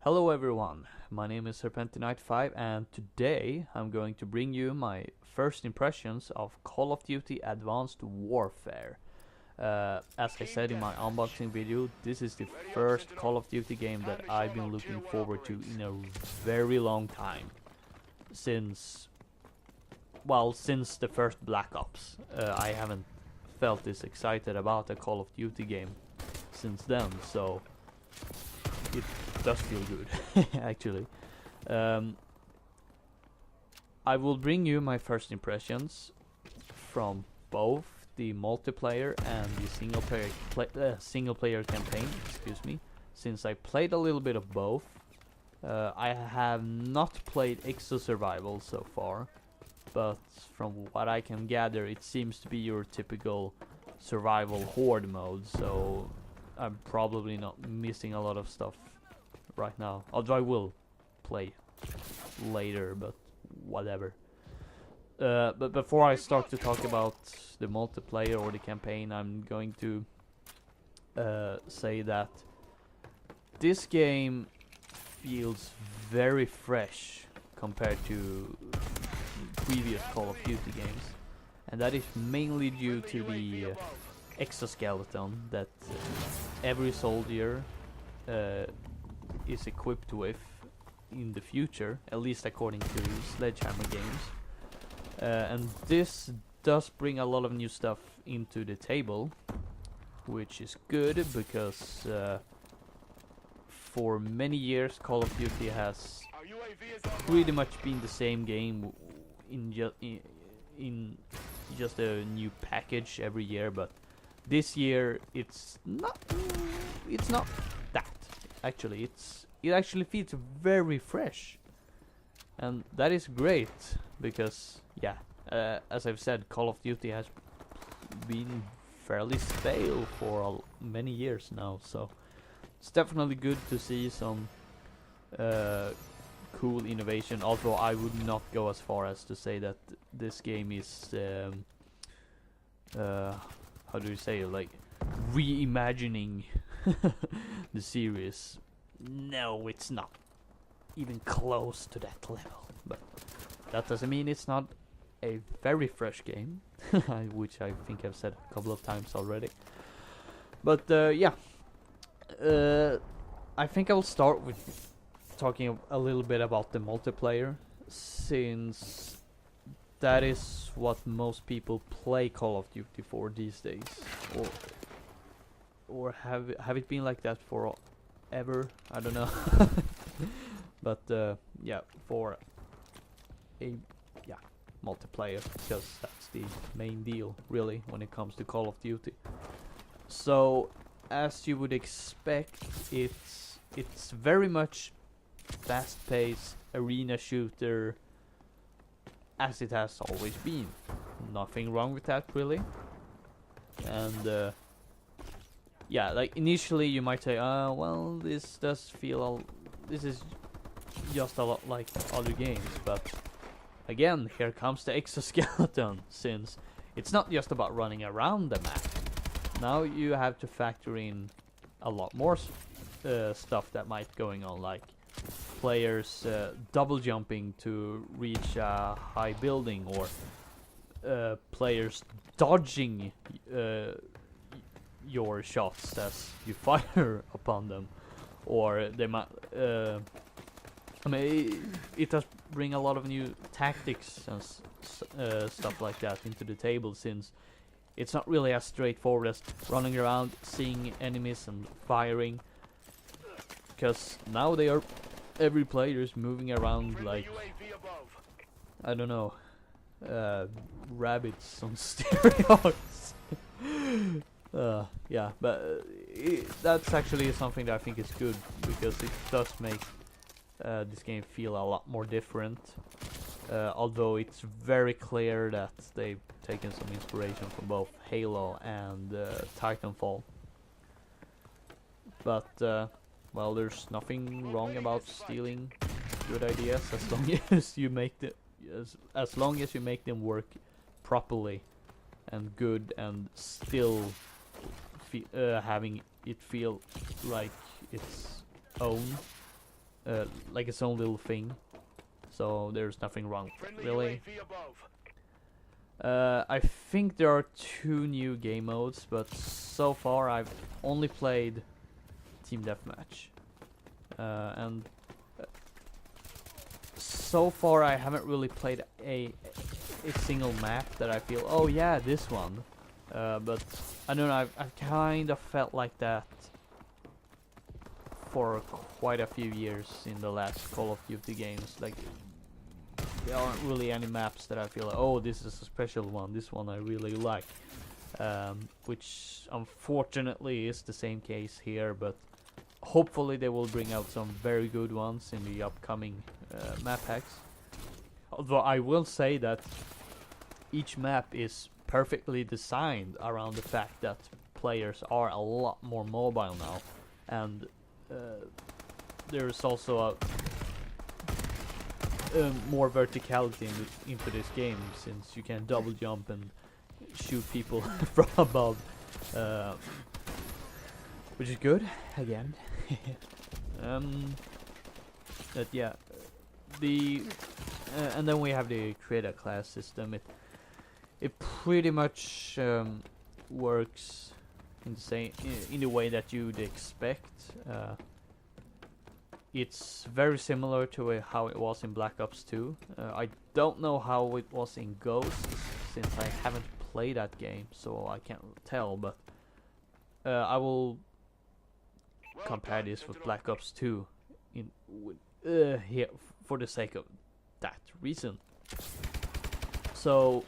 Hello everyone, my name is Serpentinite5 and today I'm going to bring you my first impressions of Call of Duty Advanced Warfare. As I said in my unboxing video, this is the first Call of Duty game that I've been looking forward to in a very long time. Since the first Black Ops. I haven't felt this excited about a Call of Duty game since then, so it does feel good, actually. I will bring you my first impressions from both the multiplayer and the single player campaign. Excuse me, since I played a little bit of both. I have not played Exo Survival so far, but from what I can gather, it seems to be your typical survival horde mode. So I'm probably not missing a lot of stuff right now, although I will play later, but whatever. But before I start to talk about the multiplayer or the campaign, I'm going to say that this game feels very fresh compared to previous Call of Duty games, and that is mainly due to the exoskeleton that every soldier is equipped with in the future, at least according to Sledgehammer games. And this does bring a lot of new stuff into the table, which is good because for many years Call of Duty has pretty much been the same game in just a new package every year, but this year it's not that. Actually, it actually feels very fresh, and that is great because as I've said, Call of Duty has been fairly stale for many years now, so it's definitely good to see some cool innovation. Although I would not go as far as to say that this game is how do you say, like, reimagining the series. No, it's not even close to that level, but that doesn't mean it's not a very fresh game, which I think I've said a couple of times already. But I think I'll start with talking a little bit about the multiplayer, since that is what most people play Call of Duty for these days, or have it been like that for ever? I don't know. But for a multiplayer, because that's the main deal really when it comes to Call of Duty. So as you would expect, it's very much fast-paced arena shooter, as it has always been. Nothing wrong with that, really. And like initially you might say, well, this does feel this is just a lot like other games, but again, here comes the exoskeleton, since it's not just about running around the map. Now you have to factor in a lot more stuff that might going on, like players double jumping to reach a high building, or players dodging your shots as you fire upon them, or they might it does bring a lot of new tactics and stuff like that into the table, since it's not really as straightforward as running around, seeing enemies and firing, because now every player is moving around like, I don't know, rabbits on steroids. But that's actually something that I think is good, because it does make this game feel a lot more different. Although it's very clear that they've taken some inspiration from both Halo and Titanfall. But well, there's nothing wrong about stealing good ideas as long as you make as long as you make them work properly and good, and still having it feel like its own. like its own little thing. So there's nothing wrong with it, really. I think there are 2 new game modes, but so far I've only played Team Deathmatch. And so far I haven't really played a single map that I feel, oh yeah, this one. But I don't know, I've kind of felt like that for quite a few years in the last Call of Duty games. Like, there aren't really any maps that I feel like, oh, this is a special one, this one I really like. Which unfortunately is the same case here, but hopefully they will bring out some very good ones in the upcoming map packs. Although I will say that each map is perfectly designed around the fact that players are a lot more mobile now, and there's also more verticality into this game, since you can double jump and shoot people from above, which is good again. But yeah, and then we have the creator class system. It pretty much works in the same in the way that you'd expect. It's very similar to how it was in Black Ops 2. I don't know how it was in Ghost, since I haven't played that game, so I can't tell. But I will compare this with Black Ops 2 here for the sake of that reason. So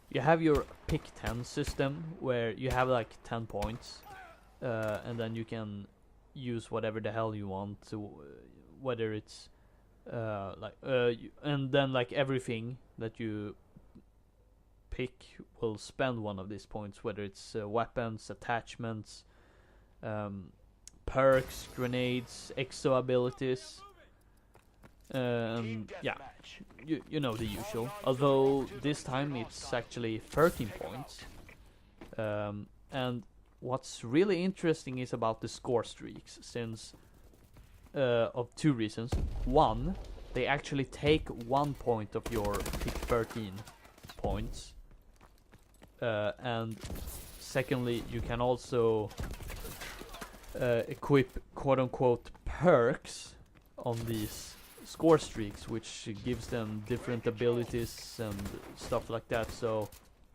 you have your pick 10 system, where you have like 10 points, and then you can use whatever the hell you want to, whether it's and then like everything that you pick will spend one of these points, whether it's weapons, attachments, perks, grenades, exo abilities. Yeah, you know the usual. Although this time it's actually 13 points. And what's really interesting is about the score streaks, since of 2 reasons. One, they actually take 1 point of your pick 13 points. And secondly, you can also equip quote-unquote perks on these score streaks, which gives them different abilities and stuff like that. So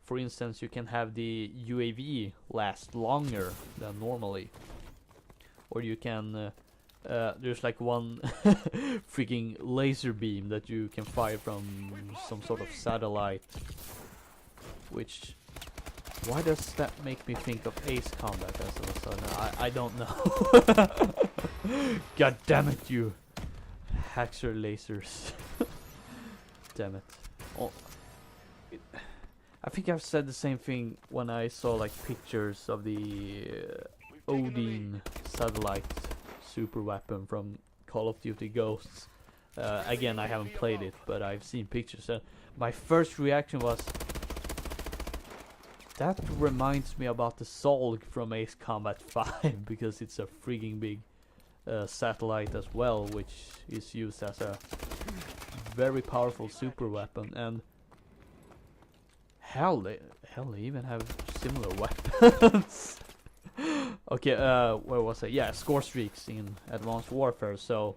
for instance, you can have the UAV last longer than normally, or you can there's like one freaking laser beam that you can fire from some sort of satellite, which, why does that make me think of Ace Combat as of a sudden? I don't know. God damn it, you Haxer lasers. Damn it. Oh, I think I've said the same thing when I saw like pictures of the Odin satellite super weapon from Call of Duty Ghosts. Again, I haven't played it, but I've seen pictures, and my first reaction was, that reminds me about the Solg from Ace Combat 5, because it's a freaking big satellite as well, which is used as a very powerful super weapon. And hell, they even have similar weapons. Okay, where was I? Yeah, score streaks in Advanced Warfare. So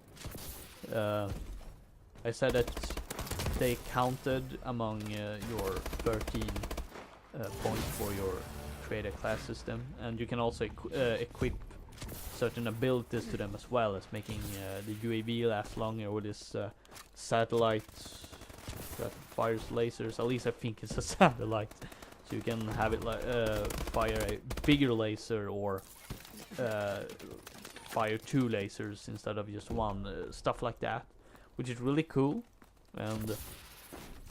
I said that they counted among your 13 points for your creator class system, and you can also equip certain abilities to them, as well as making the UAV last longer with this satellite that fires lasers. At least I think it's a satellite, so you can have it fire a bigger laser, or fire 2 lasers instead of just one, stuff like that, which is really cool and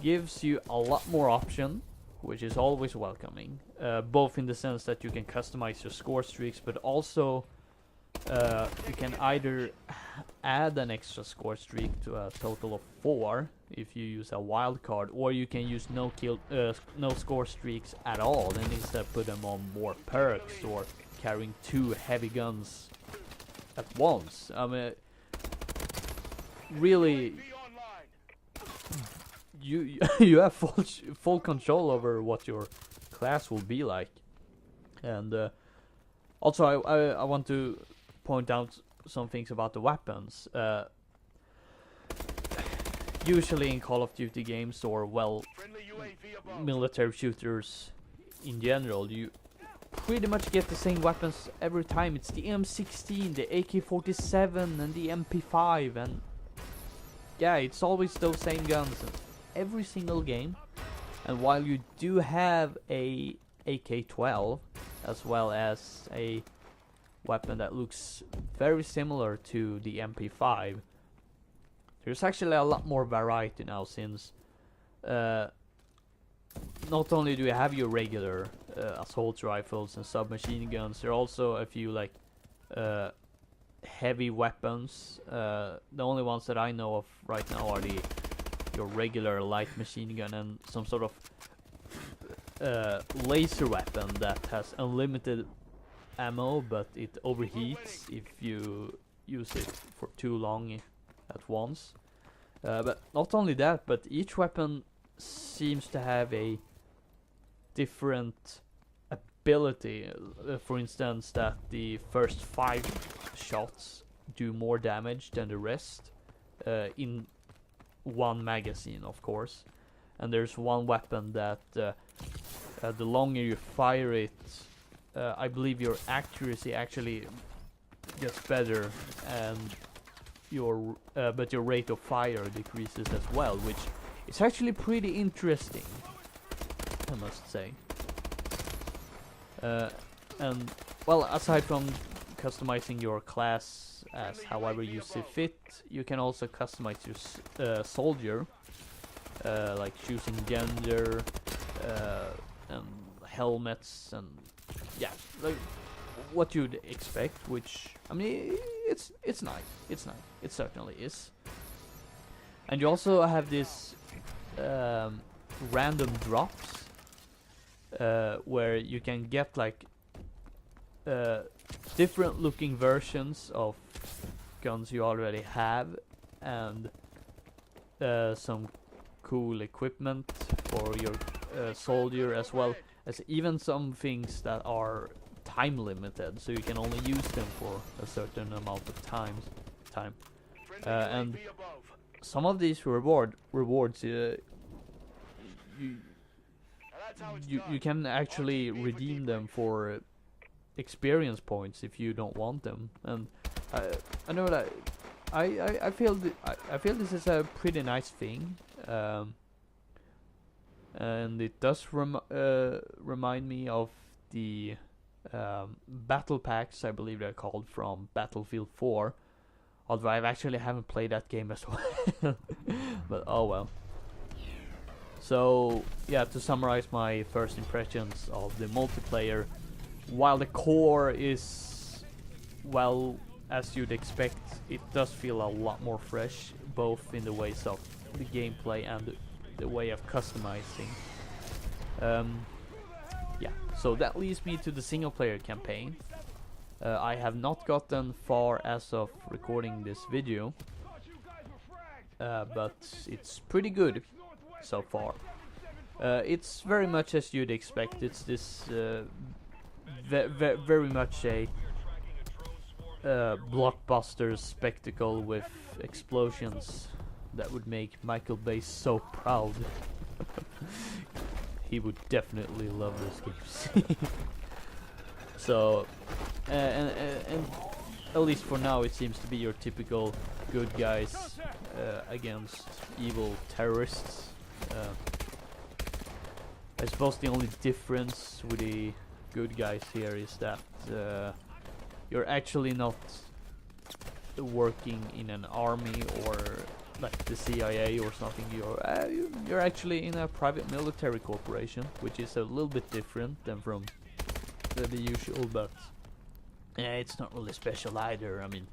gives you a lot more option, which is always welcoming, both in the sense that you can customize your score streaks, but also you can either add an extra score streak to a total of 4 if you use a wild card, or you can use no score streaks at all, and instead put them on more perks or carrying 2 heavy guns at once. I mean, really you you have full control over what your class will be like. And also I want to point out some things about the weapons. Usually in Call of Duty games, or well, military shooters in general, you pretty much get the same weapons every time. It's the M16, the AK-47 and the MP5, and yeah, it's always those same guns in every single game. And while you do have a AK-12 as well as a weapon that looks very similar to the MP5, there's actually a lot more variety now, since not only do you have your regular assault rifles and submachine guns, there are also a few like heavy weapons. The only ones that I know of right now are your regular light machine gun and some sort of laser weapon that has unlimited ammo, but it overheats if you use it for too long at once. But not only that, but each weapon seems to have a different ability. For instance, that the first 5 shots do more damage than the rest in one magazine, of course. And there's one weapon that the longer you fire it, I believe your accuracy actually gets better, and but your rate of fire decreases as well, which is actually pretty interesting, I must say. And well, aside from customizing your class as however you see fit, you can also customize your soldier, like choosing gender and helmets, and yeah, like what you'd expect. Which, I mean, it's nice. It's nice. It certainly is. And you also have this random drops where you can get like different looking versions of guns you already have, and some cool equipment for your soldier, as well as even some things that are time limited, so you can only use them for a certain amount of time. And some of these rewards you can actually redeem them for experience points if you don't want them. And I know that I feel this is a pretty nice thing, and it does remind me of the battle packs, I believe they're called, from Battlefield 4. Although I actually haven't played that game as well. But oh well. So yeah, to summarize my first impressions of the multiplayer, while the core is, well, as you'd expect, it does feel a lot more fresh, both in the ways of the gameplay and the way of customizing. Yeah, so that leads me to the single player campaign. I have not gotten far as of recording this video, but it's pretty good so far. It's very much as you'd expect. It's this very much a blockbuster spectacle with explosions that would make Michael Bay so proud. He would definitely love those games. So, and at least for now, it seems to be your typical good guys against evil terrorists. I suppose the only difference with the good guys here is that you're actually not working in an army or like the CIA or something. You're actually in a private military corporation, which is a little bit different than from the usual, but yeah, it's not really special either. I mean,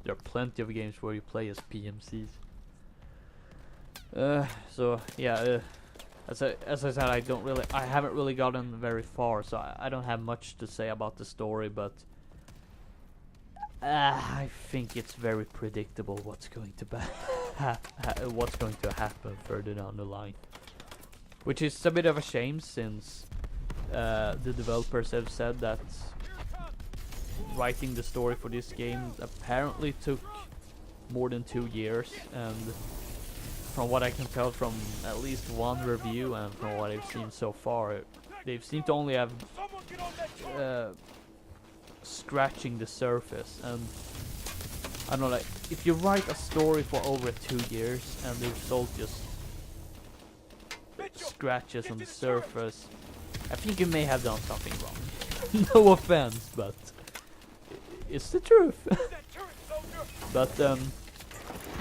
there are plenty of games where you play as PMCs. So yeah, as I said, I haven't really gotten very far, so I don't have much to say about the story. But I think it's very predictable what's going to what's going to happen further down the line, which is a bit of a shame since the developers have said that writing the story for this game apparently took more than 2 years, and from what I can tell from at least one review and from what I've seen so far, they seem to only have scratching the surface. And I don't know, like, if you write a story for over 2 years and the result just scratches on the surface, I think you may have done something wrong. No offense, but it's the truth. But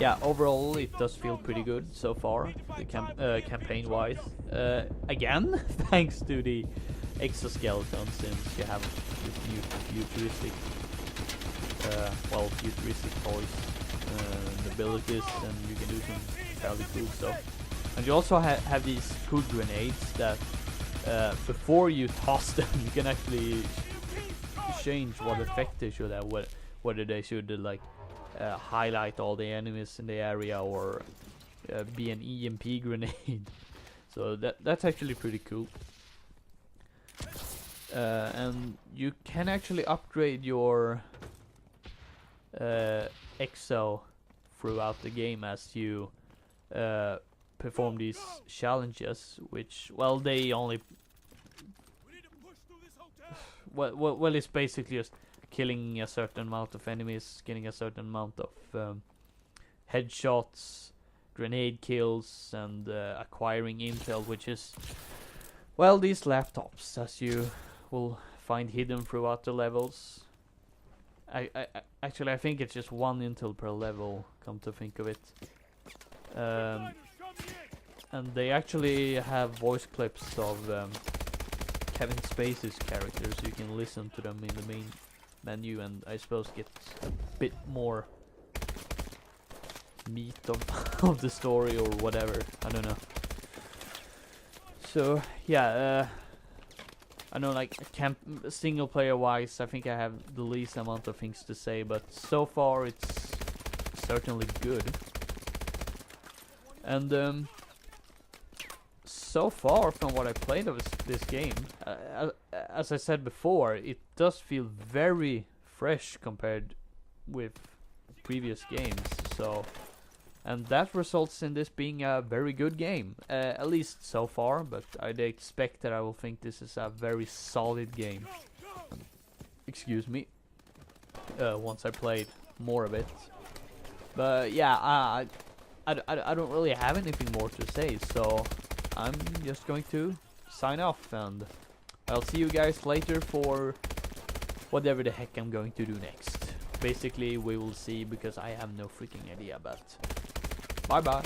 yeah, overall it does feel pretty good so far, the campaign wise. Again, thanks to the exoskeleton, since you have this futuristic futuristic toys and abilities, and you can do some fairly cool stuff. And you also have these cool grenades that before you toss them, you can actually change what effect they should have, whether they should like highlight all the enemies in the area or be an EMP grenade. So that's actually pretty cool. And you can actually upgrade your exo throughout the game as you perform these challenges, which, well, they only well, it's basically just killing a certain amount of enemies, getting a certain amount of headshots, grenade kills, and acquiring intel, which is, well, these laptops, as you will find hidden throughout the levels. Actually, I think it's just 1 intel per level, come to think of it. And they actually have voice clips of Kevin Spacey's characters. You can listen to them in the main menu, and I suppose get a bit more meat of the story or whatever. I don't know. So yeah, I know, like, single player wise, I think I have the least amount of things to say, but so far it's certainly good. And so far from what I played of this game, as I said before, it does feel very fresh compared with previous games. So, and that results in this being a very good game, at least so far. But I'd expect that I will think this is a very solid game. Excuse me. Once I played more of it. But yeah, I don't really have anything more to say, so I'm just going to sign off, and I'll see you guys later for whatever the heck I'm going to do next. Basically, we will see, because I have no freaking idea, but bye bye.